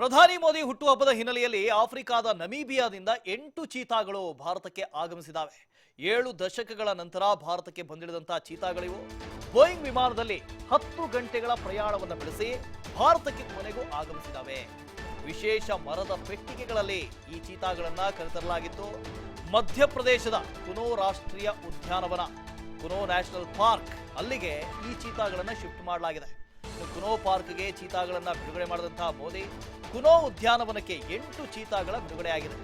ಪ್ರಧಾನಿ ಮೋದಿ ಹುಟ್ಟುಹಬ್ಬದ ಹಿನ್ನೆಲೆಯಲ್ಲಿ ಆಫ್ರಿಕಾದ ನಮೀಬಿಯಾದಿಂದ 8 ಚೀತಾಗಳು ಭಾರತಕ್ಕೆ ಆಗಮಿಸಿದಾವೆ. 7 ದಶಕಗಳ ನಂತರ ಭಾರತಕ್ಕೆ ಬಂದಿಳಿದಂತಹ ಚೀತಾಗಳಿವು ಬೋಯಿಂಗ್ ವಿಮಾನದಲ್ಲಿ 10 ಗಂಟೆಗಳ ಪ್ರಯಾಣವನ್ನು ಬೆಳೆಸಿ ಭಾರತಕ್ಕೆ ಕೊನೆಗೂ ಆಗಮಿಸಿದಾವೆ. ವಿಶೇಷ ಮರದ ಪೆಟ್ಟಿಗೆಗಳಲ್ಲಿ ಈ ಚೀತಾಗಳನ್ನ ಕರೆತರಲಾಗಿತ್ತು. ಮಧ್ಯಪ್ರದೇಶದ ಕುನೋ ರಾಷ್ಟ್ರೀಯ ಉದ್ಯಾನವನ, ಕುನೋ ನ್ಯಾಷನಲ್ ಪಾರ್ಕ್, ಅಲ್ಲಿಗೆ ಈ ಚೀತಾಗಳನ್ನ ಶಿಫ್ಟ್ ಮಾಡಲಾಗಿದೆ. ಕುನೋ ಪಾರ್ಕ್ಗೆ ಚೀತಾಗಳನ್ನ ಬಿಡುಗಡೆ ಮಾಡಿದಂತಹ ಮೋದಿ ಕುನೋ ಉದ್ಯಾನವನಕ್ಕೆ 8 ಚೀತಾಗಳ ಬಿಡುಗಡೆಯಾಗಿದೆ.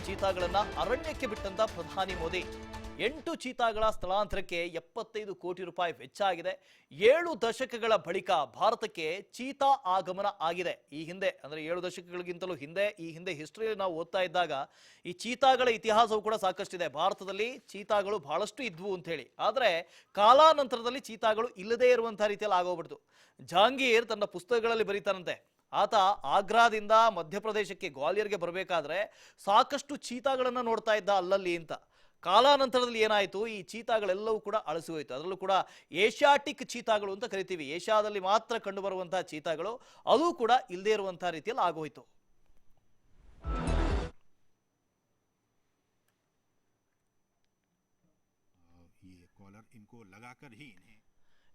ಚೀತಾಗಳನ್ನ ಅರಣ್ಯಕ್ಕೆ ಬಿಟ್ಟಂತ ಪ್ರಧಾನಿ ಮೋದಿ 8 ಚೀತಾಗಳ ಸ್ಥಳಾಂತರಕ್ಕೆ 75 ಕೋಟಿ ರೂಪಾಯಿ ವೆಚ್ಚ ಆಗಿದೆ. 7 ದಶಕಗಳ ಬಳಿಕ ಭಾರತಕ್ಕೆ ಚೀತಾ ಆಗಮನ ಆಗಿದೆ. ಈ ಹಿಂದೆ ಅಂದ್ರೆ 7 ದಶಕಗಳಿಗಿಂತಲೂ ಹಿಂದೆ ಈ ಹಿಂದೆ ಹಿಸ್ಟ್ರಿಯಲ್ಲಿ ನಾವು ಓದ್ತಾ ಇದ್ದಾಗ ಈ ಚೀತಾಗಳ ಇತಿಹಾಸವು ಕೂಡ ಸಾಕಷ್ಟಿದೆ. ಭಾರತದಲ್ಲಿ ಚೀತಾಗಳು ಬಹಳಷ್ಟು ಇದ್ವು ಅಂತ ಹೇಳಿ, ಆದ್ರೆ ಕಾಲಾನಂತರದಲ್ಲಿ ಚೀತಾಗಳು ಇಲ್ಲದೇ ಇರುವಂತಹ ರೀತಿಯಲ್ಲಿ ಆಗೋಗ್ಬಿಡ್ತು. ಜಹಾಂಗೀರ್ ತನ್ನ ಪುಸ್ತಕಗಳಲ್ಲಿ ಬರೀತಾನಂತೆ, ಆತ ಆಗ್ರಾದಿಂದ ಮಧ್ಯಪ್ರದೇಶಕ್ಕೆ ಗ್ವಾಲಿಯರ್ಗೆ ಬರಬೇಕಾದ್ರೆ ಸಾಕಷ್ಟು ಚೀತಾಗಳನ್ನ ನೋಡ್ತಾ ಇದ್ದ ಅಲ್ಲಲ್ಲಿ ಅಂತ. ಕಾಲಾನಂತರದಲ್ಲಿ ಏನಾಯಿತು, ಈ ಚೀತಾಗಳೆಲ್ಲವೂ ಕೂಡ ಅಳಿಸಿ ಹೋಯಿತು. ಅದರಲ್ಲೂ ಕೂಡ ಏಷ್ಯಾಟಿಕ್ ಚೀತಾಗಳು ಅಂತ ಕರಿತೀವಿ, ಏಷ್ಯಾದಲ್ಲಿ ಮಾತ್ರ ಕಂಡು ಬರುವಂತಹ ಚೀತಾಗಳು, ಅದು ಕೂಡ ಇಲ್ಲದೇ ಇರುವಂತಹ ರೀತಿಯಲ್ಲಿ ಆಗೋಯ್ತು.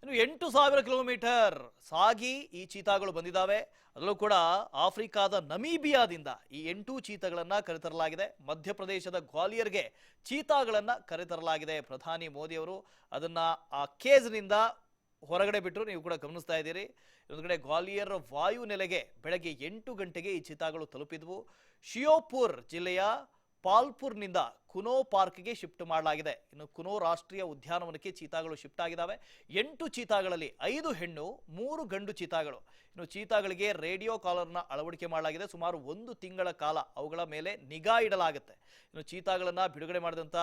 ಇನ್ನು 8,000 ಕಿಲೋಮೀಟರ್ ಸಾಗಿ ಈ ಚೀತಾಗಳು ಬಂದಿದ್ದಾವೆ. ಅದರಲ್ಲೂ ಕೂಡ ಆಫ್ರಿಕಾದ ನಮೀಬಿಯಾದಿಂದ ಈ 8 ಚೀತಾಗಳನ್ನ ಕರೆತರಲಾಗಿದೆ. ಮಧ್ಯಪ್ರದೇಶದ ಗ್ವಾಲಿಯರ್ಗೆ ಚೀತಾಗಳನ್ನ ಕರೆತರಲಾಗಿದೆ. ಪ್ರಧಾನಿ ಮೋದಿ ಅವರು ಅದನ್ನ ಆ ಕೇಜ್ನಿಂದ ಹೊರಗಡೆ ಬಿಟ್ಟರು, ನೀವು ಕೂಡ ಗಮನಿಸ್ತಾ ಇದ್ದೀರಿ. ಇನ್ನೊಂದು ಕಡೆ ಗ್ವಾಲಿಯರ್ ವಾಯು ನೆಲೆಗೆ ಬೆಳಗ್ಗೆ 8 ಗಂಟೆಗೆ ಈ ಚೀತಾಗಳು ತಲುಪಿದ್ವು. ಶಿಯೋಪುರ್ ಜಿಲ್ಲೆಯ ಪಾಲ್ಪುರ್ನಿಂದ ಕುನೋ ಪಾರ್ಕ್ಗೆ ಶಿಫ್ಟ್ ಮಾಡಲಾಗಿದೆ. ಇನ್ನು ಕುನೋ ರಾಷ್ಟ್ರೀಯ ಉದ್ಯಾನವನಕ್ಕೆ ಚೀತಾಗಳು ಶಿಫ್ಟ್ ಆಗಿದ್ದಾವೆ. 8 ಚೀತಾಗಳಲ್ಲಿ 5 ಹೆಣ್ಣು 3 ಗಂಡು ಚೀತಾಗಳು. ಇನ್ನು ಚೀತಾಗಳಿಗೆ ರೇಡಿಯೋ ಕಾಲರ್ನ ಅಳವಡಿಕೆ ಮಾಡಲಾಗಿದೆ. ಸುಮಾರು 1 ತಿಂಗಳ ಕಾಲ ಅವುಗಳ ಮೇಲೆ ನಿಗಾ ಇಡಲಾಗುತ್ತೆ. ಇನ್ನು ಚೀತಾಗಳನ್ನ ಬಿಡುಗಡೆ ಮಾಡಿದಂತ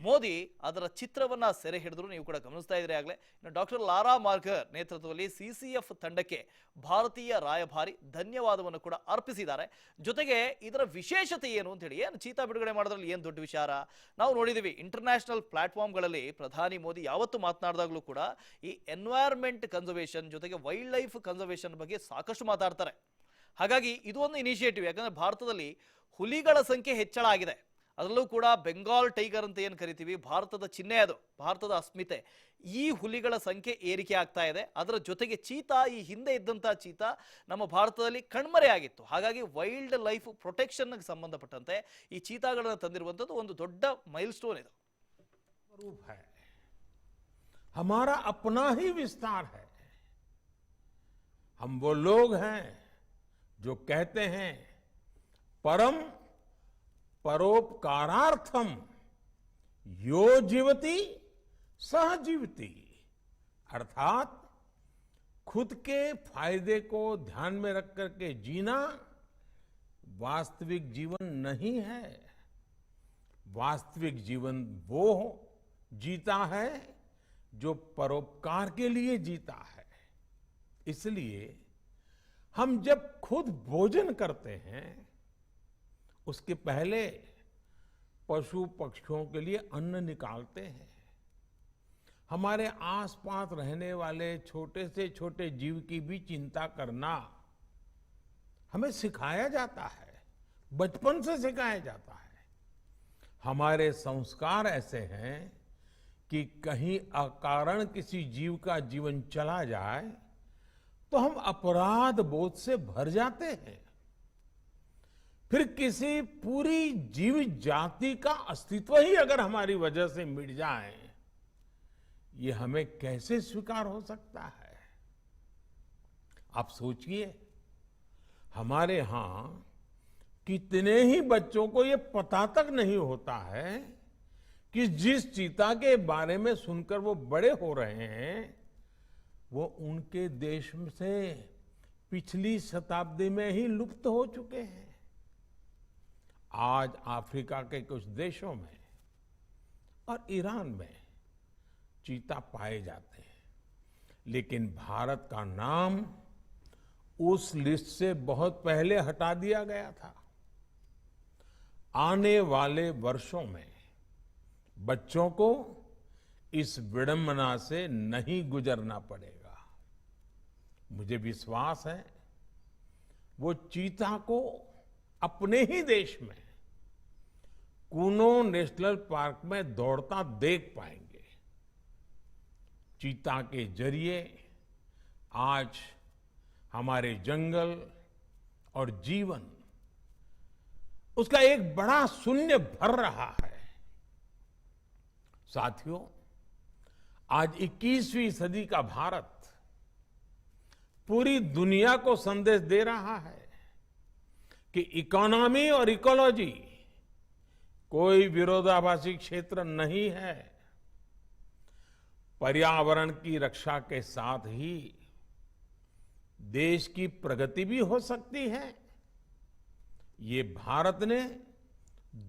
ಮೋದಿ ಅದರ ಚಿತ್ರವನ್ನ ಸೆರೆ ಹಿಡಿದ್ರು, ನೀವು ಕೂಡ ಗಮನಿಸ್ತಾ ಇದ್ರಿ ಆಗಲೇ. ಇನ್ನು ಡಾಕ್ಟರ್ ಲಾರಾ ಮಾರ್ಗರ್ ನೇತೃತ್ವದಲ್ಲಿ CCF ತಂಡಕ್ಕೆ ಭಾರತೀಯ ರಾಯಭಾರಿ ಧನ್ಯವಾದವನ್ನು ಕೂಡ ಅರ್ಪಿಸಿದ್ದಾರೆ. ಜೊತೆಗೆ ಇದರ ವಿಶೇಷತೆ ಏನು ಅಂತ ಹೇಳಿ, ಏನು ಚೀತಾ ಬಿಡುಗಡೆ ಮಾಡೋದ್ರಲ್ಲಿ ಏನು ದೊಡ್ಡ ವಿಚಾರ, ನಾವು ನೋಡಿದೀವಿ ಇಂಟರ್ನ್ಯಾಷನಲ್ ಪ್ಲಾಟ್ಫಾರ್ಮ್ಗಳಲ್ಲಿ ಪ್ರಧಾನಿ ಮೋದಿ ಯಾವತ್ತು ಮಾತನಾಡಿದಾಗಲೂ ಕೂಡ ಈ ಎನ್ವೈರ್ಮೆಂಟ್ ಕನ್ಸರ್ವೇಷನ್ ಜೊತೆಗೆ ವೈಲ್ಡ್ ಲೈಫ್ ಕನ್ಸರ್ವೇಷನ್ ಬಗ್ಗೆ ಸಾಕಷ್ಟು ಮಾತಾಡ್ತಾರೆ. ಹಾಗಾಗಿ ಇದು ಒಂದು ಇನಿಷಿಯೇಟಿವ್. ಯಾಕಂದ್ರೆ ಭಾರತದಲ್ಲಿ ಹುಲಿಗಳ ಸಂಖ್ಯೆ ಹೆಚ್ಚಳ ಆಗಿದೆ. ಅದರಲ್ಲೂ ಕೂಡ ಬೆಂಗಾಲ್ ಟೈಗರ್ ಅಂತ ಏನು ಕರಿತೀವಿ, ಭಾರತದ ಚಿಹ್ನೆ, ಅದು ಭಾರತದ ಅಸ್ಮಿತೆ. ಈ ಹುಲಿಗಳ ಸಂಖ್ಯೆ ಏರಿಕೆ ಆಗ್ತಾ ಇದೆ. ಅದರ ಜೊತೆಗೆ ಚೀತಾ, ಈ ಹಿಂದೆ ಇದ್ದಂತಹ ಚೀತಾ ನಮ್ಮ ಭಾರತದಲ್ಲಿ ಕಣ್ಮರೆ ಆಗಿತ್ತು. ಹಾಗಾಗಿ ವೈಲ್ಡ್ ಲೈಫ್ ಪ್ರೊಟೆಕ್ಷನ್ಗೆ ಸಂಬಂಧಪಟ್ಟಂತೆ ಈ ಚೀತಾಗಳನ್ನು ತಂದಿರುವಂಥದ್ದು ಒಂದು ದೊಡ್ಡ ಮೈಲ್ ಸ್ಟೋನ್ ಇದು. रूप है, हमारा अपना ही विस्तार है. हम वो लोग हैं जो कहते हैं परम परोपकारार्थम यो जीवति सह जीवति, अर्थात खुद के फायदे को ध्यान में रख करके जीना वास्तविक जीवन नहीं है. वास्तविक जीवन वो जीता है जो परोपकार के लिए जीता है. इसलिए हम जब खुद भोजन करते हैं उसके पहले पशु पक्षियों के लिए अन्न निकालते हैं. हमारे आसपास रहने वाले छोटे से छोटे जीव की भी चिंता करना हमें सिखाया जाता है, बचपन से सिखाया जाता है. हमारे संस्कार ऐसे हैं कि कहीं अकारण किसी जीव का जीवन चला जाए तो हम अपराध बोध से भर जाते हैं. फिर किसी पूरी जीव जाति का अस्तित्व ही अगर हमारी वजह से मिट जाए, ये हमें कैसे स्वीकार हो सकता है. आप सोचिए, हमारे यहां कितने ही बच्चों को ये पता तक नहीं होता है कि जिस चीता के बारे में सुनकर वो बड़े हो रहे हैं वो उनके देश से पिछली शताब्दी में ही लुप्त हो चुके हैं. आज अफ्रीका के कुछ देशों में और ईरान में चीता पाए जाते हैं, लेकिन भारत का नाम उस लिस्ट से बहुत पहले हटा दिया गया था. आने वाले वर्षों में बच्चों को इस विडंबना से नहीं गुजरना पड़ेगा. मुझे विश्वास है वो चीता को अपने ही देश में कूनो नेशनल पार्क में दौड़ता देख पाएंगे। चीता के जरिए आज हमारे जंगल और जीवन उसका एक बड़ा शून्य भर रहा है। साथियों, आज 21वीं सदी का भारत पूरी दुनिया को संदेश दे रहा है कि इकोनॉमी और इकोलॉजी कोई विरोधाभासी क्षेत्र नहीं है। पर्यावरण की रक्षा के साथ ही देश की प्रगति भी हो सकती है। ये भारत ने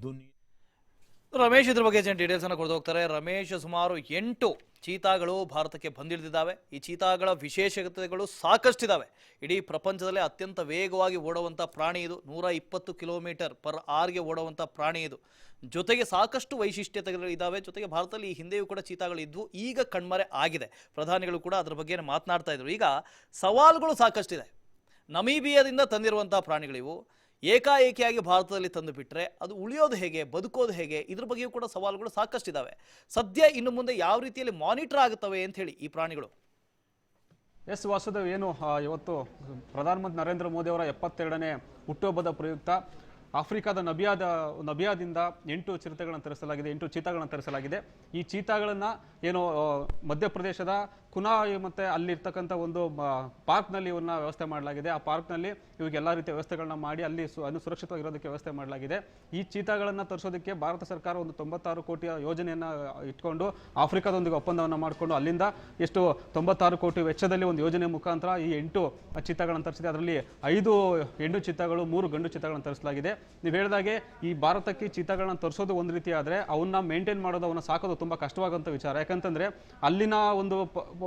दुनिया ರಮೇಶ್ ಇದ್ರ ಬಗ್ಗೆ ಡೀಟೇಲ್ಸ್ ಅನ್ನು ಕೊಡ್ತಾ ಹೋಗ್ತಾರೆ. ರಮೇಶ್, ಸುಮಾರು 8 ಚೀತಾಗಳು ಭಾರತಕ್ಕೆ ಬಂದಿಳಿದಿದ್ದಾವೆ. ಈ ಚೀತಾಗಳ ವಿಶೇಷತೆಗಳು ಸಾಕಷ್ಟಿದ್ದಾವೆ. ಇಡೀ ಪ್ರಪಂಚದಲ್ಲೇ ಅತ್ಯಂತ ವೇಗವಾಗಿ ಓಡುವಂಥ ಪ್ರಾಣಿ ಇದು. 120 km/hಗೆ ಓಡುವಂಥ ಪ್ರಾಣಿ ಇದು. ಜೊತೆಗೆ ಸಾಕಷ್ಟು ವೈಶಿಷ್ಟ್ಯತೆಗಳು ಇದ್ದಾವೆ. ಜೊತೆಗೆ ಭಾರತದಲ್ಲಿ ಈ ಹಿಂದೆಯೂ ಕೂಡ ಚೀತಾಗಳು ಇದ್ವು, ಈಗ ಕಣ್ಮರೆ ಆಗಿದೆ. ಪ್ರಧಾನಿಗಳು ಕೂಡ ಅದರ ಬಗ್ಗೆ ಮಾತನಾಡ್ತಾ ಇದ್ರು. ಈಗ ಸವಾಲುಗಳು ಸಾಕಷ್ಟಿದೆ. ನಮೀಬಿಯಾದಿಂದ ತಂದಿರುವಂಥ ಪ್ರಾಣಿಗಳಿವು. ಏಕಾಏಕಿಯಾಗಿ ಭಾರತದಲ್ಲಿ ತಂದು ಬಿಟ್ಟರೆ ಅದು ಉಳಿಯೋದು ಹೇಗೆ, ಬದುಕೋದು ಹೇಗೆ, ಇದ್ರ ಬಗ್ಗೆಯೂ ಕೂಡ ಸವಾಲುಗಳು ಸಾಕಷ್ಟಿದ್ದಾವೆ. ಸದ್ಯ ಇನ್ನು ಮುಂದೆ ಯಾವ ರೀತಿಯಲ್ಲಿ ಮಾನಿಟರ್ ಆಗುತ್ತವೆ ಅಂತ ಹೇಳಿ ಈ ಪ್ರಾಣಿಗಳು. ಎಸ್ ವಾಸುದೇವ್, ಏನು ಇವತ್ತು ಪ್ರಧಾನಮಂತ್ರಿ ನರೇಂದ್ರ ಮೋದಿ ಅವರ 72ನೇ ಹುಟ್ಟುಹಬ್ಬದ ಪ್ರಯುಕ್ತ ಆಫ್ರಿಕಾದ ನಬಿಯಾದಿಂದ 8 ಚಿರತೆಗಳನ್ನು ತರಿಸಲಾಗಿದೆ, 8 ಚೀತಾಗಳನ್ನು ತರಿಸಲಾಗಿದೆ. ಈ ಚೀತಾಗಳನ್ನು ಏನು ಮಧ್ಯಪ್ರದೇಶದ ಕುನಾಯ್ ಮತ್ತೆ ಅಲ್ಲಿರ್ತಕ್ಕಂಥ ಒಂದು ಪಾರ್ಕ್ನಲ್ಲಿ ಇವನ್ನ ವ್ಯವಸ್ಥೆ ಮಾಡಲಾಗಿದೆ. ಆ ಪಾರ್ಕ್ನಲ್ಲಿ ಇವಾಗ ಎಲ್ಲ ರೀತಿಯ ವ್ಯವಸ್ಥೆಗಳನ್ನ ಮಾಡಿ ಅಲ್ಲಿ ಸುರಕ್ಷಿತವಾಗಿರೋದಕ್ಕೆ ವ್ಯವಸ್ಥೆ ಮಾಡಲಾಗಿದೆ. ಈ ಚೀತಾಗಳನ್ನು ತರಿಸೋದಕ್ಕೆ ಭಾರತ ಸರ್ಕಾರ ಒಂದು 96 ಕೋಟಿಯ ಯೋಜನೆಯನ್ನು ಇಟ್ಕೊಂಡು ಆಫ್ರಿಕಾದೊಂದಿಗೆ ಒಪ್ಪಂದವನ್ನು ಮಾಡಿಕೊಂಡು ಅಲ್ಲಿಂದ ಎಷ್ಟು 96 ಕೋಟಿ ವೆಚ್ಚದಲ್ಲಿ ಒಂದು ಯೋಜನೆ ಮುಖಾಂತರ ಈ 8 ಚೀತಾಗಳನ್ನು ತರಿಸಿದೆ. ಅದರಲ್ಲಿ 5 ಹೆಣ್ಣು ಚೀತಾಗಳು, 3 ಗಂಡು ಚೀತಾಗಳನ್ನು ತರಿಸಲಾಗಿದೆ. ನೀವು ಹೇಳಿದಾಗೆ ಈ ಭಾರತಕ್ಕೆ ಚೀತಾಗಳನ್ನ ತರಿಸೋದು ಒಂದು ರೀತಿ ಆದರೆ ಅವನ್ನ ಮೇಂಟೈನ್ ಮಾಡೋದು, ಅವನ್ನ ಸಾಕೋದು ತುಂಬಾ ಕಷ್ಟವಾಗುವಂಥ ವಿಚಾರ. ಯಾಕಂತಂದ್ರೆ ಅಲ್ಲಿನ ಒಂದು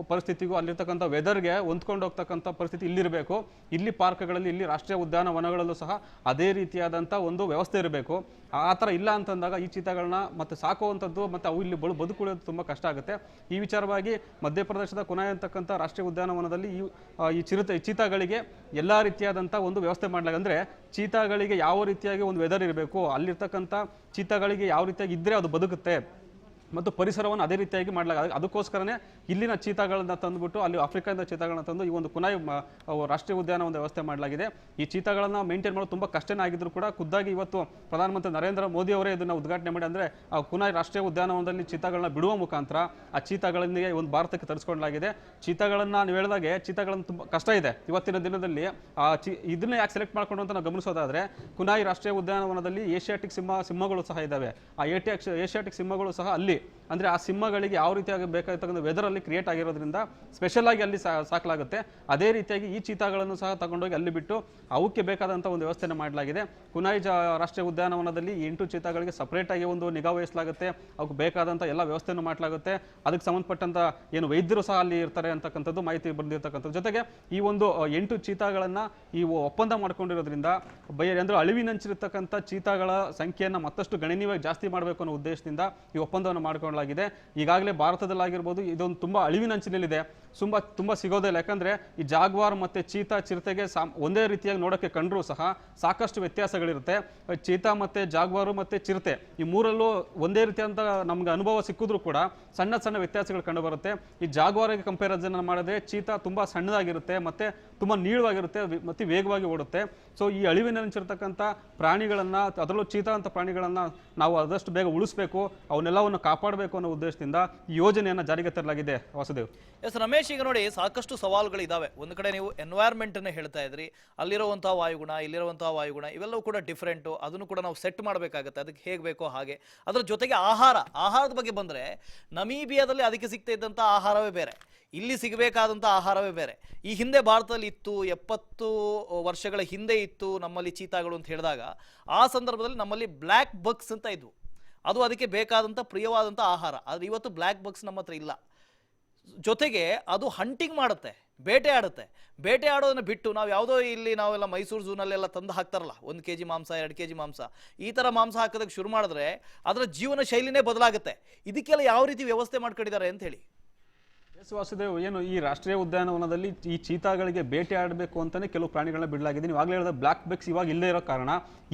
ಪರಿಸ್ಥಿತಿಗೂ ಅಲ್ಲಿರ್ತಕ್ಕಂಥ ವೆದರ್ಗೆ ಹೊಂದ್ಕೊಂಡು ಹೋಗ್ತಕ್ಕಂಥ ಪರಿಸ್ಥಿತಿ ಇಲ್ಲಿರಬೇಕು. ಇಲ್ಲಿ ಪಾರ್ಕ್ಗಳಲ್ಲಿ, ಇಲ್ಲಿ ರಾಷ್ಟ್ರೀಯ ಉದ್ಯಾನವನಗಳಲ್ಲೂ ಸಹ ಅದೇ ರೀತಿಯಾದಂಥ ಒಂದು ವ್ಯವಸ್ಥೆ ಇರಬೇಕು. ಆ ಥರ ಇಲ್ಲ ಅಂತಂದಾಗ ಈ ಚೀತಾಗಳನ್ನ ಮತ್ತೆ ಸಾಕುವಂಥದ್ದು ಮತ್ತೆ ಅವು ಇಲ್ಲಿ ಬದುಕುಳಿಯೋದು ತುಂಬ ಕಷ್ಟ ಆಗುತ್ತೆ. ಈ ವಿಚಾರವಾಗಿ ಮಧ್ಯಪ್ರದೇಶದ ಕುನಾಯ್ ಅಂತಕ್ಕಂಥ ರಾಷ್ಟ್ರೀಯ ಉದ್ಯಾನವನದಲ್ಲಿ ಈ ಚೀತಾಗಳಿಗೆ ಎಲ್ಲ ರೀತಿಯಾದಂಥ ಒಂದು ವ್ಯವಸ್ಥೆ ಮಾಡಲಾಗಿದೆ. ಅಂದರೆ ಚೀತಾಗಳಿಗೆ ಯಾವ ರೀತಿಯಾಗಿ ಒಂದು ವೆದರ್ ಇರಬೇಕು, ಅಲ್ಲಿರ್ತಕ್ಕಂಥ ಚೀತಾಗಳಿಗೆ ಯಾವ ರೀತಿಯಾಗಿ ಇದ್ದರೆ ಅದು ಬದುಕುತ್ತೆ ಮತ್ತು ಪರಿಸರವನ್ನು ಅದೇ ರೀತಿಯಾಗಿ ಮಾಡಲಾಗಿದೆ. ಅದಕ್ಕೋಸ್ಕರನೇ ಇಲ್ಲಿನ ಚೀತಾಗಳನ್ನ ತಂದುಬಿಟ್ಟು ಅಲ್ಲಿ ಆಫ್ರಿಕಾದಿಂದ ಚೀತಾಗಳನ್ನ ತಂದು ಈ ಒಂದು ಕುನಾಯ್ ರಾಷ್ಟ್ರೀಯ ಉದ್ಯಾನವನದ ವ್ಯವಸ್ಥೆ ಮಾಡಲಾಗಿದೆ. ಈ ಚೀತಾಗಳನ್ನ ಮೇಂಟೈನ್ ಮಾಡೋದು ತುಂಬ ಕಷ್ಟನೇ ಆಗಿದ್ರು ಕೂಡ ಖುದ್ದಾಗಿ ಇವತ್ತು ಪ್ರಧಾನಮಂತ್ರಿ ನರೇಂದ್ರ ಮೋದಿ ಅವರೇ ಇದನ್ನು ಉದ್ಘಾಟನೆ ಮಾಡಿ, ಅಂದರೆ ಆ ಕುನಾಯ್ ರಾಷ್ಟ್ರೀಯ ಉದ್ಯಾನವನದಲ್ಲಿ ಚೀತಾಗಳನ್ನ ಬಿಡುವ ಮುಖಾಂತರ ಆ ಚೀತಾಗಳನ್ನೇ ಒಂದು ಭಾರತಕ್ಕೆ ತರಿಸ್ಕೊಳ್ಳಲಾಗಿದೆ. ಚೀತಾಗಳನ್ನ ನೀವು ಹೇಳಿದಾಗೆ ಚೀತಾಗಳನ್ನ ತುಂಬ ಕಷ್ಟ ಇದೆ ಇವತ್ತಿನ ದಿನದಲ್ಲಿ. ಇದನ್ನ ಯಾಕೆ ಸೆಲೆಕ್ಟ್ ಮಾಡ್ಕೊಂಡು ಅಂತ ನಾವು ಗಮನಿಸೋದಾದ್ರೆ, ಕುನಾಯ್ ರಾಷ್ಟ್ರೀಯ ಉದ್ಯಾನವನದಲ್ಲಿ ಏಷ್ಯಾಟಿಕ್ ಸಿಂಹಗಳು ಸಹ ಇದ್ದಾವೆ. ಆ ಏಷ್ಯಾಟಿಕ್ ಸಿಂಹಗಳು ಸಹ ಅಲ್ಲಿ, ಅಂದ್ರೆ ಆ ಸಿಂಹಗಳಿಗೆ ಯಾವ ರೀತಿಯಾಗಿ ಬೇಕಾಗಿರ್ತಕ್ಕಂಥ ವೆದರ್ ಅಲ್ಲಿ ಕ್ರಿಯೇಟ್ ಆಗಿರೋದ್ರಿಂದ ಸ್ಪೆಷಲ್ ಆಗಿ ಅಲ್ಲಿ ಸಾಕಲಾಗುತ್ತೆ. ಅದೇ ರೀತಿಯಾಗಿ ಈ ಚೀತಾಗಳನ್ನು ಸಹ ತಗೊಂಡೋಗಿ ಅಲ್ಲಿ ಬಿಟ್ಟು ಅವಕ್ಕೆ ಬೇಕಾದಂಥ ಒಂದು ವ್ಯವಸ್ಥೆಯನ್ನು ಮಾಡಲಾಗಿದೆ. ಕುನಾಯ್ ರಾಷ್ಟ್ರೀಯ ಉದ್ಯಾನವನದಲ್ಲಿ 8 ಚೀತಾಗಳಿಗೆ ಸಪರೇಟ್ ಆಗಿ ಒಂದು ನಿಗಾ ವಹಿಸಲಾಗುತ್ತೆ. ಅವಕ್ಕೆ ಬೇಕಾದಂಥ ಎಲ್ಲ ವ್ಯವಸ್ಥೆಯನ್ನು ಮಾಡಲಾಗುತ್ತೆ. ಅದಕ್ಕೆ ಸಂಬಂಧಪಟ್ಟಂತ ಏನು ವೈದ್ಯರು ಸಹ ಅಲ್ಲಿ ಇರ್ತಾರೆ ಅಂತಕ್ಕಂಥದ್ದು ಮಾಹಿತಿ ಬಂದಿರತಕ್ಕಂಥದ್ದು. ಜೊತೆಗೆ ಈ ಒಂದು 8 ಚೀತಾಗಳನ್ನ ಈ ಒಪ್ಪಂದ ಮಾಡ್ಕೊಂಡಿರೋದ್ರಿಂದ ಅಂದ್ರೆ ಅಳಿವಿನಂಚಿರತಕ್ಕಂಥ ಚೀತಾಗಳ ಸಂಖ್ಯೆಯನ್ನು ಮತ್ತಷ್ಟು ಗಣನೀಯವಾಗಿ ಜಾಸ್ತಿ ಮಾಡಬೇಕು ಅನ್ನೋ ಉದ್ದೇಶದಿಂದ ಈ ಒಪ್ಪಂದವನ್ನು ಮಾಡಿಕೊಳ್ಳಲಾಗಿದೆ. ಈಗಾಗಲೇ ಭಾರತದಲ್ಲಾಗಿರ್ಬೋದು ಇದೊಂದು ತುಂಬಾ ಅಳಿವಿನಂಚಿನಲ್ಲಿದೆ, ತುಂಬಾ ಸಿಗೋದಿಲ್ಲ. ಯಾಕಂದ್ರೆ ಈ ಜಾಗ್ವಾರ್ ಮತ್ತೆ ಚೀತಾ ಚಿರತೆಗೆ ಒಂದೇ ರೀತಿಯಾಗಿ ನೋಡೋಕೆ ಕಂಡ್ರೂ ಸಹ ಸಾಕಷ್ಟು ವ್ಯತ್ಯಾಸಗಳಿರುತ್ತೆ. ಚೀತಾ ಮತ್ತೆ ಜಾಗ್ವಾರು ಮತ್ತೆ ಚಿರತೆ ಈ ಮೂರಲ್ಲೂ ಒಂದೇ ರೀತಿಯಾದಂಥ ನಮ್ಗೆ ಅನುಭವ ಸಿಕ್ಕಿದ್ರು ಕೂಡ ಸಣ್ಣ ಸಣ್ಣ ವ್ಯತ್ಯಾಸಗಳು ಕಂಡು ಬರುತ್ತೆ. ಈ ಜಾಗ್ವಾರಿಗೆ ಕಂಪ್ಯಾರಿಸನ್ ಮಾಡಿದ್ರೆ ಚೀತಾ ತುಂಬಾ ಸಣ್ಣದಾಗಿರುತ್ತೆ ಮತ್ತೆ ತುಂಬಾ ನೀಳವಾಗಿರುತ್ತೆ ಮತ್ತೆ ವೇಗವಾಗಿ ಓಡುತ್ತೆ. ಸೊ ಈ ಅಳಿವಿನಂಚಿರತಕ್ಕಂಥ ಪ್ರಾಣಿಗಳನ್ನ, ಅದರಲ್ಲೂ ಚೀತಾ ಅಂತ ಪ್ರಾಣಿಗಳನ್ನ ನಾವು ಆದಷ್ಟು ಬೇಗ ಉಳಿಸಬೇಕು, ಅವನ್ನೆಲ್ಲವನ್ನು ಕಾಪಾಡಬೇಕು ಅನ್ನೋ ಉದ್ದೇಶದಿಂದ ಈ ಯೋಜನೆಯನ್ನು ಜಾರಿಗೆ ತರಲಾಗಿದೆ. ವಾಸುದೇವ್. ಎಸ್ ರಮೇಶ್, ಈಗ ನೋಡಿ ಸಾಕಷ್ಟು ಸವಾಲುಗಳಿದ್ದಾವೆ. ಒಂದು ಕಡೆ ನೀವು ಎನ್ವೈರ್ಮೆಂಟ್ ಅನ್ನು ಹೇಳ್ತಾ ಇದ್ರಿ, ಅಲ್ಲಿರುವಂತಹ ವಾಯುಗುಣ, ಇಲ್ಲಿರುವಂತಹ ವಾಯುಗುಣ ಇವೆಲ್ಲವೂ ಕೂಡ ಡಿಫ್ರೆಂಟು. ಅದನ್ನು ಕೂಡ ನಾವು ಸೆಟ್ ಮಾಡಬೇಕಾಗುತ್ತೆ, ಅದಕ್ಕೆ ಹೇಗೆ ಬೇಕೋ ಹಾಗೆ. ಅದರ ಜೊತೆಗೆ ಆಹಾರದ ಬಗ್ಗೆ ಬಂದರೆ, ನಮೀಬಿಯಾದಲ್ಲಿ ಅದಕ್ಕೆ ಸಿಗ್ತಾ ಇದ್ದಂಥ ಆಹಾರವೇ ಬೇರೆ, ಇಲ್ಲಿ ಸಿಗಬೇಕಾದಂಥ ಆಹಾರವೇ ಬೇರೆ. ಈ ಹಿಂದೆ ಭಾರತದಲ್ಲಿ ಇತ್ತು, 70 ವರ್ಷಗಳ ಹಿಂದೆ ಇತ್ತು ನಮ್ಮಲ್ಲಿ ಚೀತಾಗಳು ಅಂತ ಹೇಳಿದಾಗ, ಆ ಸಂದರ್ಭದಲ್ಲಿ ನಮ್ಮಲ್ಲಿ ಬ್ಲ್ಯಾಕ್ ಬಗ್ಸ್ ಅಂತ ಇದ್ವು. ಅದು ಅದಕ್ಕೆ ಬೇಕಾದಂಥ ಪ್ರಿಯವಾದಂಥ ಆಹಾರ. ಆದರೆ ಇವತ್ತು ಬ್ಲ್ಯಾಕ್ ಬಗ್ಸ್ ನಮ್ಮ ಹತ್ರ ಇಲ್ಲ. ಜೊತೆಗೆ ಅದು ಹಂಟಿಂಗ್ ಮಾಡುತ್ತೆ, ಬೇಟೆ ಆಡುತ್ತೆ. ಬೇಟೆ ಆಡೋದನ್ನು ಬಿಟ್ಟು ನಾವು ಯಾವುದೋ ಇಲ್ಲಿ ನಾವೆಲ್ಲ ಮೈಸೂರು ಝೂನಲ್ಲೆಲ್ಲ ತಂದು ಹಾಕ್ತಾರಲ್ಲ 1 kg ಮಾಂಸ, 2 kg ಮಾಂಸ, ಈ ಥರ ಮಾಂಸ ಹಾಕೋದಕ್ಕೆ ಶುರು ಮಾಡಿದ್ರೆ ಅದರ ಜೀವನ ಶೈಲಿನೇ ಬದಲಾಗುತ್ತೆ. ಇದಕ್ಕೆಲ್ಲ ಯಾವ ರೀತಿ ವ್ಯವಸ್ಥೆ ಮಾಡ್ಕೊಂಡಿದ್ದಾರೆ ಅಂತ ಹೇಳಿ. ಎಸ್ ವಾಸುದೇವ್, ಏನು ಈ ರಾಷ್ಟ್ರೀಯ ಉದ್ಯಾನವನದಲ್ಲಿ ಈ ಚೀತಾಗಳಿಗೆ ಬೇಟೆ ಆಡಬೇಕು ಅಂತಾನೆ ಕೆಲವು ಪ್ರಾಣಿಗಳನ್ನ ಬಿಡಲಾಗಿದೆ. ನೀವು ಆಗಲೇ ಹೇಳಿದ ಬ್ಲಾಕ್ ಬೆಕ್ಸ್ ಇವಾಗ ಇಲ್ಲೇ ಇರೋ ಕಾರಣ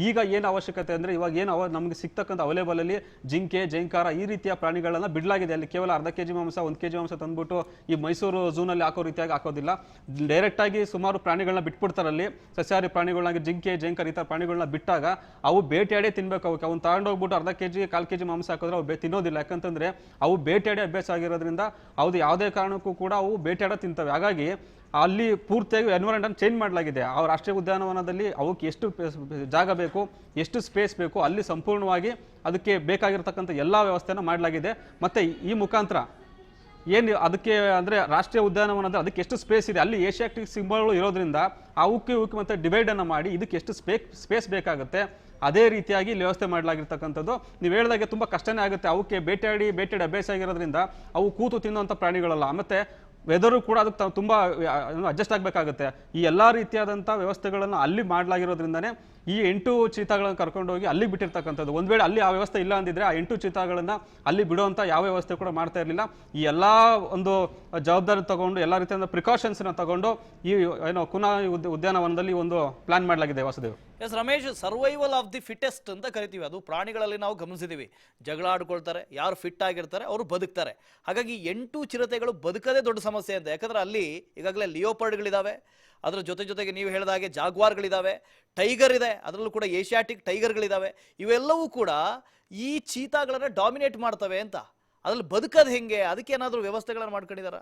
ಈಗ ಏನು ಅವಶ್ಯಕತೆ ಅಂದರೆ ಇವಾಗ ಏನು ನಮಗೆ ಸಿಗ್ತಕ್ಕಂಥ ಅವೈಲೇಬಲ್ ಅಲ್ಲಿ ಜಿಂಕೆ, ಜೈಂಕಾರ ಈ ರೀತಿಯ ಪ್ರಾಣಿಗಳನ್ನ ಬಿಡಲಾಗಿದೆ. ಅಲ್ಲಿ ಕೇವಲ ಅರ್ಧ ಕೆಜಿ ಮಾಂಸ, 1 ಕೆಜಿ ಮಾಂಸ ತಂದ್ಬಿಟ್ಟು ಈ ಮೈಸೂರು ಝೂನಲ್ಲಿ ಹಾಕೋ ರೀತಿಯಾಗಿ ಹಾಕೋದಿಲ್ಲ. ಡೈರೆಕ್ಟ್ ಆಗಿ ಸುಮಾರು ಪ್ರಾಣಿಗಳನ್ನ ಬಿಟ್ಬಿಡ್ತಾರೆ. ಅಲ್ಲಿ ಸಸ್ಯಾಹಾರಿ ಪ್ರಾಣಿಗಳನ್ನಾಗಿ ಜಿಂಕೆ, ಜೈಂಕರ್ ಈ ಥರ ಪ್ರಾಣಿಗಳನ್ನ ಬಿಟ್ಟಾಗ ಅವು ಬೇಟೆಯಾಡೇ ತಿನ್ಬೇಕು. ಅವ್ನು ತಗೊಂಡೋಗ್ಬಿಟ್ಟು ಅರ್ಧ ಕೆಜಿ, 1/4 ಕೆಜಿ ಮಾಂಸ ಹಾಕಿದ್ರೆ ಅವು ತಿನ್ನೋದಿಲ್ಲ. ಯಾಕಂತಂದ್ರೆ ಅವು ಬೇಟೆಯಾಡಿ ಅಭ್ಯಾಸ ಆಗಿರೋದ್ರಿಂದ ಅವ್ದು ಯಾವುದೇ ಕಾರಣಕ್ಕೂ ಕೂಡ ಅವು ಬೇಟೆಯಾಡ ತಿಂತವೆ. ಹಾಗಾಗಿ ಅಲ್ಲಿ ಪೂರ್ತಿಯಾಗಿ ಎನ್ವೈರನ್ಮೆಂಟ್ ಚೇಂಜ್ ಮಾಡಲಾಗಿದೆ. ಆ ರಾಷ್ಟ್ರೀಯ ಉದ್ಯಾನವನದಲ್ಲಿ ಅವಕ್ಕೆ ಎಷ್ಟು ಜಾಗ ಬೇಕು, ಎಷ್ಟು ಸ್ಪೇಸ್ ಬೇಕು, ಅಲ್ಲಿ ಸಂಪೂರ್ಣವಾಗಿ ಅದಕ್ಕೆ ಬೇಕಾಗಿರ್ತಕ್ಕಂಥ ಎಲ್ಲ ವ್ಯವಸ್ಥೆಯನ್ನು ಮಾಡಲಾಗಿದೆ. ಮತ್ತು ಈ ಮುಖಾಂತರ ಏನು ಅದಕ್ಕೆ ಅಂದರೆ ರಾಷ್ಟ್ರೀಯ ಉದ್ಯಾನವನದ ಅದಕ್ಕೆ ಎಷ್ಟು ಸ್ಪೇಸ್ ಇದೆ, ಅಲ್ಲಿ ಏಷ್ಯಾಟಿಕ್ ಸಿಂಬಲ್ಗಳು ಇರೋದ್ರಿಂದ ಅವಕ್ಕೆ ಮತ್ತು ಡಿವೈಡನ್ನು ಮಾಡಿ ಇದಕ್ಕೆ ಎಷ್ಟು ಸ್ಪೇಸ್ ಬೇಕಾಗುತ್ತೆ ಅದೇ ರೀತಿಯಾಗಿ ಇಲ್ಲಿ ವ್ಯವಸ್ಥೆ ಮಾಡಲಾಗಿರ್ತಕ್ಕಂಥದ್ದು. ನೀವು ಹೇಳಿದಾಗೆ ತುಂಬ ಕಷ್ಟನೇ ಆಗುತ್ತೆ. ಅವಕ್ಕೆ ಬೇಟೆಯಾಡಿ ಅಭ್ಯಾಸ ಆಗಿರೋದ್ರಿಂದ ಅವು ಕೂತು ತಿನ್ನುವಂಥ ಪ್ರಾಣಿಗಳಲ್ಲ. ಮತ್ತು ವೆದರು ಕೂಡ ಅದಕ್ಕೆ ತುಂಬ ಅಡ್ಜಸ್ಟ್ ಆಗಬೇಕಾಗುತ್ತೆ. ಈ ಎಲ್ಲ ರೀತಿಯಾದಂಥ ವ್ಯವಸ್ಥೆಗಳನ್ನು ಅಲ್ಲಿ ಮಾಡಲಾಗಿರೋದ್ರಿಂದನೇ ಈ 8 ಚೀತಾಗಳನ್ನು ಕರ್ಕೊಂಡೋಗಿ ಅಲ್ಲಿ ಬಿಟ್ಟಿರ್ತಕ್ಕಂಥದ್ದು. ಒಂದು ವೇಳೆ ಅಲ್ಲಿ ಆ ವ್ಯವಸ್ಥೆ ಇಲ್ಲ ಅಂದಿದ್ರೆ ಆ 8 ಚೀತಾಗಳನ್ನು ಅಲ್ಲಿ ಬಿಡುವಂಥ ಯಾವ ವ್ಯವಸ್ಥೆ ಕೂಡ ಮಾಡ್ತಾ ಇರಲಿಲ್ಲ. ಈ ಎಲ್ಲ ಒಂದು ಜವಾಬ್ದಾರಿ ತಗೊಂಡು ಎಲ್ಲ ರೀತಿಯಾದ ಪ್ರಿಕಾಷನ್ಸ್ನ ತಗೊಂಡು ಈ ಏನೋ ಕುನಾಯಿ ಉದ್ಯಾನವನದಲ್ಲಿ ಒಂದು ಪ್ಲಾನ್ ಮಾಡಲಾಗಿದೆ. Vasudev, yes Ramesh, survival of the fittest ಅಂತ ಕರಿತೀವಿ. ಅದು ಪ್ರಾಣಿಗಳಲ್ಲಿ ನಾವು ಗಮನಿಸಿದ್ದೀವಿ. ಜಗಳ ಆಡ್ಕೊಳ್ತಾರೆ, ಯಾರು ಫಿಟ್ ಆಗಿರ್ತಾರೆ ಅವರು ಬದುಕ್ತಾರೆ. ಹಾಗಾಗಿ 8 ಚಿರತೆಗಳು ಬದುಕದೇ ದೊಡ್ಡ ಸಮಸ್ಯೆ ಅಂತ. ಯಾಕಂದ್ರೆ ಅಲ್ಲಿ ಈಗಾಗಲೇ ಲಿಯೋಪರ್ಡ್ಗಳಿದ್ದಾವೆ, ಅದರ ಜೊತೆಗೆ ನೀವು ಹೇಳಿದ ಹಾಗೆ ಜಾಗ್ವಾರ್ಗಳಿದ್ದಾವೆ, ಟೈಗರ್ ಇದೆ, ಅದರಲ್ಲೂ ಕೂಡ ಏಷ್ಯಾಟಿಕ್ ಟೈಗರ್ಗಳಿದ್ದಾವೆ. ಇವೆಲ್ಲವೂ ಕೂಡ ಈ ಚೀತಾಗಳನ್ನು ಡಾಮಿನೇಟ್ ಮಾಡ್ತವೆ ಅಂತ. ಅದ್ರಲ್ಲಿ ಬದುಕೋದು ಹೆಂಗೆ, ಅದಕ್ಕೇನಾದರೂ ವ್ಯವಸ್ಥೆಗಳನ್ನು ಮಾಡ್ಕೊಂಡಿದಾರ?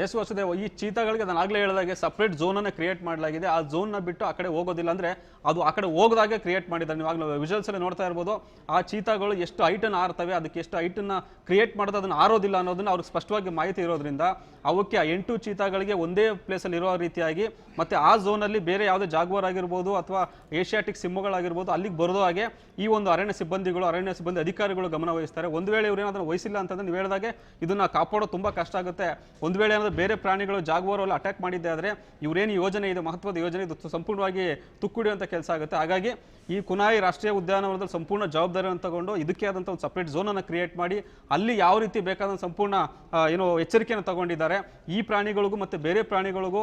ಎಸ್ ವಾಸುದೇವ್, ಈ ಚೀತಾಗಳಿಗೆ ನಾನು ಆಗಲೇ ಹೇಳಿದಾಗೆ ಸಪ್ರೇಟ್ ಝೋನನ್ನು ಕ್ರಿಯೇಟ್ ಮಾಡಲಾಗಿದೆ. ಆ ಝೋನ್ನ ಬಿಟ್ಟು ಆ ಕಡೆ ಹೋಗೋದಿಲ್ಲ. ಅಂದರೆ ಅದು ಆ ಕಡೆ ಹೋಗದಾಗೆ ಕ್ರಿಯೇಟ್ ಮಾಡಿದ್ದಾರೆ. ನೀವು ಆಗಲೇ ವಿಜುವಲ್ಸಲ್ಲಿ ನೋಡ್ತಾ ಇರ್ಬೋದು. ಆ ಚೀತಾಗಳು ಎಷ್ಟು ಹೈಟನ್ನು ಆರ್ತವೆ, ಅದಕ್ಕೆ ಎಷ್ಟು ಹೈಟನ್ನು ಕ್ರಿಯೇಟ್ ಮಾಡೋದು ಅದನ್ನು ಆರೋದಿಲ್ಲ ಅನ್ನೋದನ್ನು ಅವ್ರಿಗೆ ಸ್ಪಷ್ಟವಾಗಿ ಮಾಹಿತಿ ಇರೋದ್ರಿಂದ ಅವಕ್ಕೆ ಆ 8 ಚೀತಾಗಳಿಗೆ ಒಂದೇ ಪ್ಲೇಸಲ್ಲಿ ಇರೋ ರೀತಿಯಾಗಿ ಮತ್ತು ಆ ಝೋನಲ್ಲಿ ಬೇರೆ ಯಾವುದೇ ಜಾಗ್ವಾರ್ ಆಗಿರ್ಬೋದು ಅಥವಾ ಏಷ್ಯಾಟಿಕ್ ಸಿಂಹಗಳಾಗಿರ್ಬೋದು ಅಲ್ಲಿಗೆ ಬರೋದು ಹಾಗೆ ಈ ಒಂದು ಅರಣ್ಯ ಸಿಬ್ಬಂದಿ ಅಧಿಕಾರಿಗಳು ಗಮನ ವಹಿಸ್ತಾರೆ. ಒಂದು ವೇಳೆ ಇವರೇನಾದ್ರೂ ವಹಿಸಿಲ್ಲ ಅಂತಂದ್ರೆ ನೀವು ಹೇಳಿದಾಗೆ ಇದನ್ನು ಕಾಪಾಡೋದು ತುಂಬ ಕಷ್ಟ ಆಗುತ್ತೆ. ಒಂದು ವೇಳೆ ಬೇರೆ ಪ್ರಾಣಿಗಳು ಜಾಗ್ವಾರಲ್ಲಿ ಅಟ್ಯಾಕ್ ಮಾಡಿದ್ದೆ ಆದರೆ ಇವರೇನು ಯೋಜನೆ ಇದೆ, ಮಹತ್ವದ ಯೋಜನೆ, ಇದು ಸಂಪೂರ್ಣವಾಗಿ ತುಕ್ಕುಡಿಯುವಂಥ ಕೆಲಸ ಆಗುತ್ತೆ. ಹಾಗಾಗಿ ಈ ಕುನಾಯಿ ರಾಷ್ಟ್ರೀಯ ಉದ್ಯಾನವನದಲ್ಲಿ ಸಂಪೂರ್ಣ ಜವಾಬ್ದಾರಿಯನ್ನು ತಗೊಂಡು ಇದಕ್ಕೆ ಆದಂಥ ಒಂದು ಸಪ್ರೇಟ್ ಝೋನನ್ನು ಕ್ರಿಯೇಟ್ ಮಾಡಿ ಅಲ್ಲಿ ಯಾವ ರೀತಿ ಬೇಕಾದ ಸಂಪೂರ್ಣ ಏನೋ ಎಚ್ಚರಿಕೆಯನ್ನು ತಗೊಂಡಿದ್ದಾರೆ. ಈ ಪ್ರಾಣಿಗಳಿಗೂ ಮತ್ತು ಬೇರೆ ಪ್ರಾಣಿಗಳಿಗೂ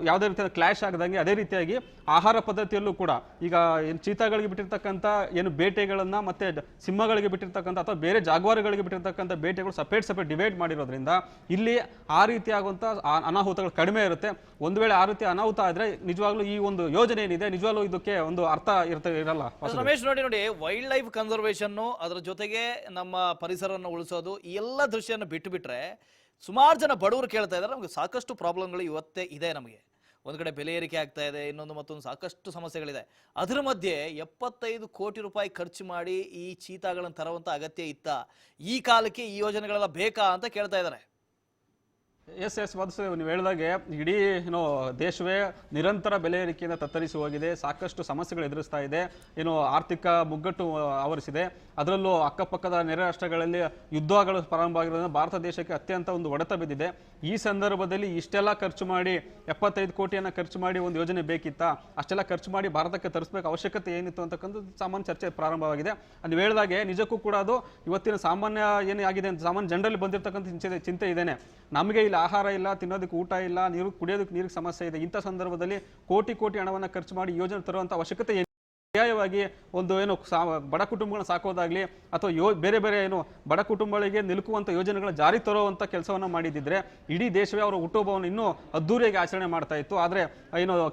ಯಾವುದೇ ರೀತಿಯ ಕ್ಲಾಶ್ ಆಗದಂಗೆ ಅದೇ ರೀತಿಯಾಗಿ ಆಹಾರ ಪದ್ಧತಿಯಲ್ಲೂ ಕೂಡ ಈಗ ಏನು ಚೀತಾಗಳಿಗೆ ಬಿಟ್ಟಿರ್ತಕ್ಕಂಥ ಏನು ಬೇಟೆಗಳನ್ನು ಮತ್ತು ಸಿಂಹಗಳಿಗೆ ಬಿಟ್ಟಿರ್ತಕ್ಕಂಥ ಅಥವಾ ಬೇರೆ ಜಾಗ್ವಾರುಗಳಿಗೆ ಬಿಟ್ಟಿರ್ತಕ್ಕಂಥ ಬೇಟೆಗಳು ಸಪ್ರೇಟ್ ಡಿವೈಡ್ ಮಾಡಿರೋದ್ರಿಂದ ಇಲ್ಲಿ ಆ ರೀತಿಯಾಗುವಂಥ ಅನಾಹುತಗಳು ಕಡಿಮೆ ಇರುತ್ತೆ. ಒಂದು ವೇಳೆ ಆ ರೀತಿ ಅನಾಹುತ ಆದರೆ ನಿಜವಾಗ್ಲೂ ಈ ಒಂದು ಯೋಜನೆ ಏನಿದೆ ನಿಜವಾಗ್ಲೂ ಇದಕ್ಕೆ ಒಂದು ಅರ್ಥ ಇರಲ್ಲ. ರಮೇಶ್, ನೋಡಿ ವೈಲ್ಡ್ ಲೈಫ್ ಕನ್ಸರ್ವೇಷನ್, ಅದರ ಜೊತೆಗೆ ನಮ್ಮ ಪರಿಸರವನ್ನು ಉಳಿಸೋದು, ಈ ಎಲ್ಲ ದೃಶ್ಯನ ಬಿಟ್ಟುಬಿಟ್ರೆ ಸುಮಾರು ಜನ ಬಡವರು ಕೇಳ್ತಾ ಇದ್ದಾರೆ. ನಮಗೆ ಸಾಕಷ್ಟು ಪ್ರಾಬ್ಲಮ್ಗಳು ಇವತ್ತೇ ಇದೆ. ನಮಗೆ ಒಂದು ಕಡೆ ಬೆಲೆ ಏರಿಕೆ ಆಗ್ತಾ ಇದೆ, ಮತ್ತೊಂದು ಸಾಕಷ್ಟು ಸಮಸ್ಯೆಗಳಿದೆ. ಅದರ ಮಧ್ಯೆ 75 ಕೋಟಿ ರೂಪಾಯಿ ಖರ್ಚು ಮಾಡಿ ಈ ಚೀತಾಗಳನ್ನು ತರುವಂಥ ಅಗತ್ಯ ಇತ್ತ? ಈ ಕಾಲಕ್ಕೆ ಈ ಯೋಜನೆಗಳೆಲ್ಲ ಬೇಕಾ ಅಂತ ಕೇಳ್ತಾ ಇದ್ದಾರೆ. ಎಸ್ ವಾಸುದೇವ್, ನೀವು ಹೇಳಿದಾಗೆ ಇಡೀ ದೇಶವೇ ನಿರಂತರ ಬೆಲೆ ಏರಿಕೆಯಿಂದ ತತ್ತರಿಸಿ ಹೋಗಿದೆ. ಸಾಕಷ್ಟು ಸಮಸ್ಯೆಗಳು ಎದುರಿಸ್ತಾ ಇದೆ. ಆರ್ಥಿಕ ಮುಗ್ಗಟ್ಟು ಆವರಿಸಿದೆ. ಅದರಲ್ಲೂ ಅಕ್ಕಪಕ್ಕದ ನೆರೆ ರಾಷ್ಟ್ರಗಳಲ್ಲಿ ಯುದ್ಧಗಳು ಪ್ರಾರಂಭ ಆಗಿರೋದ್ರಿಂದ ಭಾರತ ದೇಶಕ್ಕೆ ಅತ್ಯಂತ ಒಂದು ಹೊಡೆತ ಬಿದ್ದಿದೆ. ಈ ಸಂದರ್ಭದಲ್ಲಿ ಇಷ್ಟೆಲ್ಲ ಖರ್ಚು ಮಾಡಿ 75 ಕೋಟಿಯನ್ನು ಖರ್ಚು ಮಾಡಿ ಒಂದು ಯೋಜನೆ ಬೇಕಿತ್ತಾ? ಅಷ್ಟೆಲ್ಲ ಖರ್ಚು ಮಾಡಿ ಭಾರತಕ್ಕೆ ತರಿಸಬೇಕು ಅವಶ್ಯಕತೆ ಏನಿತ್ತು ಅಂತಕ್ಕಂಥ ಸಾಮಾನ್ಯ ಚರ್ಚೆ ಪ್ರಾರಂಭವಾಗಿದೆ. ನೀವು ಹೇಳಿದಾಗೆ ನಿಜಕ್ಕೂ ಕೂಡ ಅದು ಇವತ್ತಿನ ಸಾಮಾನ್ಯ ಏನಾಗಿದೆ ಅಂತ ಸಾಮಾನ್ಯ ಜನರಲ್ಲಿ ಬಂದಿರತಕ್ಕಂಥ ಚಿಂತೆ ಇದೇನೆ. ನಮಗೆ ಇಲ್ಲಿ ಆಹಾರ ಇಲ್ಲ, ತಿನ್ನೋದಕ್ಕೆ ಊಟ ಇಲ್ಲ, ಕುಡಿಯೋದಕ್ಕೆ ನೀರಿಗೆ ಸಮಸ್ಯೆ ಇದೆ. ಇಂಥ ಸಂದರ್ಭದಲ್ಲಿ ಕೋಟಿ ಹಣವನ್ನು ಖರ್ಚು ಮಾಡಿ ಯೋಜನೆ ತರುವಂಥ ಅವಶ್ಯಕತೆ ಪರ್ಯಾಯವಾಗಿ ಒಂದು ಬಡ ಕುಟುಂಬಗಳನ್ನ ಸಾಕೋದಾಗ್ಲಿ ಅಥವಾ ಬೇರೆ ಬಡ ಕುಟುಂಬಗಳಿಗೆ ನಿಲುಕುವಂಥ ಯೋಜನೆಗಳ ಜಾರಿ ತರುವಂಥ ಕೆಲಸವನ್ನು ಮಾಡಿದ್ದಿದ್ರೆ ಇಡೀ ದೇಶವೇ ಅವರ ಹುಟ್ಟುಹಬ್ಬವನ್ನು ಇನ್ನೂ ಅದ್ದೂರಿಯಾಗಿ ಆಚರಣೆ ಮಾಡ್ತಾ ಇತ್ತು. ಆದರೆ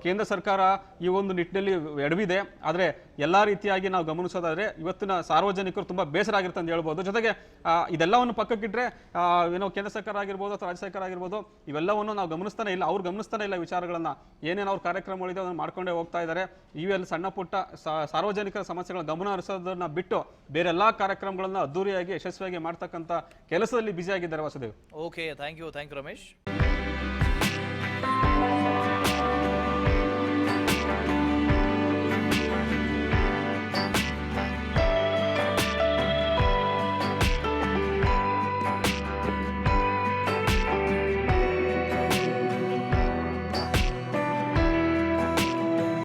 ಕೇಂದ್ರ ಸರ್ಕಾರ ಈ ಒಂದು ನಿಟ್ಟಿನಲ್ಲಿ ಎಡವಿದೆ. ಆದರೆ ಎಲ್ಲ ರೀತಿಯಾಗಿ ನಾವು ಗಮನಿಸೋದಾದ್ರೆ ಇವತ್ತಿನ ಸಾರ್ವಜನಿಕರು ತುಂಬಾ ಬೇಸರ ಆಗಿರುತ್ತೆ ಅಂತ ಹೇಳ್ಬೋದು. ಜೊತೆಗೆ ಇದೆಲ್ಲವನ್ನು ಪಕ್ಕಕ್ಕಿಟ್ರೆ ಕೇಂದ್ರ ಸರ್ಕಾರ ಆಗಿರ್ಬೋದು ಅಥವಾ ರಾಜ್ಯ ಸರ್ಕಾರ ಆಗಿರ್ಬೋದು ಇವೆಲ್ಲವನ್ನು ನಾವು ಗಮನಿಸ್ತಾನೆ ಇಲ್ಲ. ಅವ್ರು ಗಮನಿಸ್ತಾನೆ ಇಲ್ಲ ವಿಚಾರಗಳನ್ನ. ಏನೇನು ಅವ್ರ ಕಾರ್ಯಕ್ರಮಗಳಿದೆ ಅದನ್ನು ಮಾಡ್ಕೊಂಡೇ ಹೋಗ್ತಾ ಇದ್ದಾರೆ. ಇವೆಲ್ಲ ಸಣ್ಣ ಪುಟ್ಟ ಸಾರ್ವಜನಿಕರ ಸಮಸ್ಯೆಗಳ ಗಮನ ಹರಿಸೋದನ್ನ ಬಿಟ್ಟು ಬೇರೆಲ್ಲಾ ಕಾರ್ಯಕ್ರಮಗಳನ್ನ ಅದ್ದೂರಿಯಾಗಿ ಯಶಸ್ವಿಯಾಗಿ ಮಾಡ್ತಕ್ಕಂಥ ಕೆಲಸದಲ್ಲಿ ಬ್ಯುಸಿ ಆಗಿದ್ದಾರೆ. Vasudev, okay, thank you Ramesh.